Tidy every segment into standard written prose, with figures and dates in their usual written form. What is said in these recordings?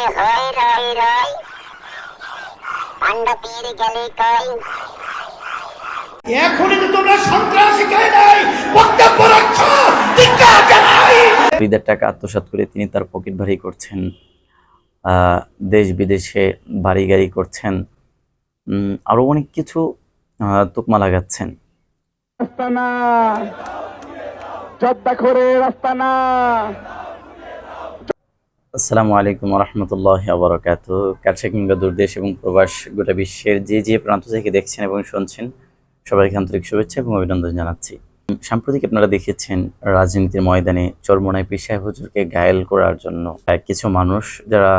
কয় হই রই রই, পান্ডা পীর গেলি কই। এখনই তো তোমরা সন্ত্রাসী কে নাই বক্তব্য রাখছো, ধিক্কার জানাই। ঈদের টাকা আত্মসাৎ করে তিনি তার পকেট ভারী করছেন, দেশ বিদেশে বাড়ি গাড়ি করছেন, আরো অনেক কিছু তুকমা লাগাচ্ছেন। আস্তানা জব্দাখোরের আস্তানা। আসসালামু আলাইকুম রহমতুল্লাহ বারাকাতু। কাছে কিংবা দূরদেশ এবং প্রবাস গোটা বিশ্বের যে প্রান্ত থেকে দেখছেন এবং শুনছেন, সবাইকে আন্তরিক শুভেচ্ছা এবং অভিনন্দন জানাচ্ছি। সাম্প্রতিক আপনারা দেখেছেন রাজনীতির ময়দানে চরমোনাই পীর সাহেব হুজুরকে ঘায়েল করার জন্য কিছু মানুষ যারা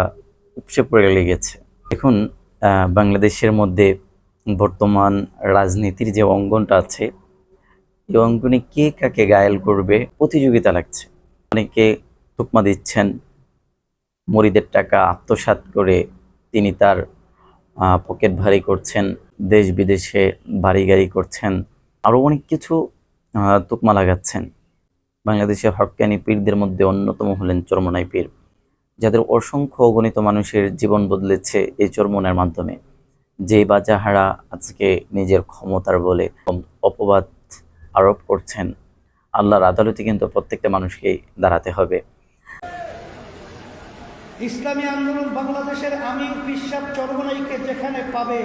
উপচে পড়ে লেগেছে। দেখুন, বাংলাদেশের মধ্যে বর্তমান রাজনীতির যে অঙ্গনটা আছে, এই অঙ্গনে কে কাকে ঘায়েল করবে প্রতিযোগিতা লাগছে। অনেকে তুকমা দিচ্ছেন, মুরিদের টাকা আত্মসাৎ করে তিনি তার পকেট ভারী করছেন, দেশ বিদেশে বাড়ি গাড়ি করছেন, আরও অনেক কিছু তুকমা লাগাচ্ছেন। বাংলাদেশের হক্কানি পীরদের মধ্যে অন্যতম হলেন চরমোনাই পীর, যাদের অসংখ্য অগণিত মানুষের জীবন বদলেছে এই চরমোনার মাধ্যমে। যেই বাজাহারা আজকে নিজের ক্ষমতার বলে অপবাদ আরোপ করছেন, আল্লাহর আদালতে কিন্তু প্রত্যেকটা মানুষকেই দাঁড়াতে হবে। ইসলামী আন্দোলন বাংলাদেশের আমির বিশ্বাস চরমোনাইকে যেখানে পাবে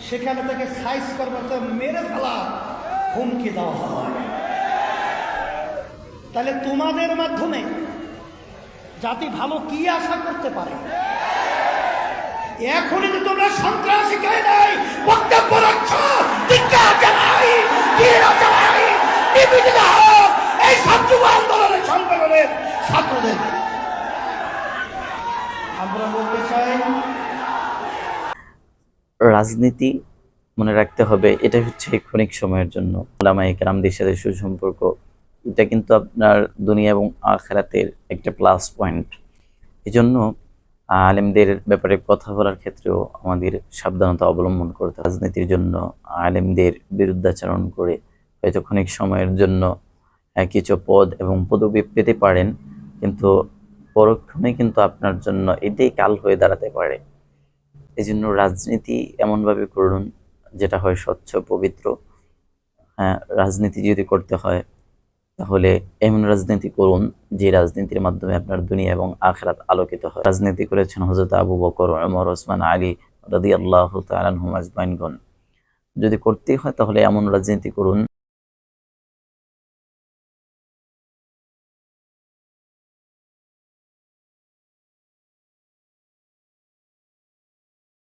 সেখানে থেকে সাইজ করবার মেরে ফেলা হুমকি দেওয়া হয়। তাহলে তোমাদের মাধ্যমে জাতি ভালো কি আশা করতে পারে? এখনই তো তোমরা সন্ত্রাসী কে নাই বক্তব্য রাখছো, ধিক্কার জানাই, ঘৃণা জানাই, নিবেদিত হোক এই সব যুব আন্দোলনের সংগঠনের ছাত্রদের। আমরা বলতে চাই, রাজনীতি মনে রাখতে হবে এটা হচ্ছে ক্ষণিক সময়ের জন্য। ওলামায়ে কেরামদের সাথে সুসম্পর্ক, এটা কিন্তু আপনার দুনিয়া এবং আখিরাতের একটা প্লাস পয়েন্ট। এজন্য আলেমদের ব্যাপারে কথা বলার ক্ষেত্রেও আমাদের সাবধানতা অবলম্বন করতে হবে। রাজনীতির জন্য আলেমদের বিরুদ্ধাচরণ করে হয়তো ক্ষণিক সময়ের জন্য কিছু পদ এবং পদবি পেতে পারেন, কিন্তু পরক্ষণে কিন্তু আপনার জন্য এটাই কাল হয়ে দাঁড়াতে পারে। এই জন্য রাজনীতি এমনভাবে করুন যেটা হয় স্বচ্ছ পবিত্র। রাজনীতি যদি করতে হয় তাহলে এমন রাজনীতি করুন যে রাজনীতির মাধ্যমে আপনার দুনিয়া এবং আখিরাত আলোকিত হয়। রাজনীতি করেছেন হযরত আবু বকর, ওমর, ওসমান, আলী রাদিয়াল্লাহু তাআলা আনহুম আজমাইনগণ। যদি করতেই হয় তাহলে এমন রাজনীতি করুন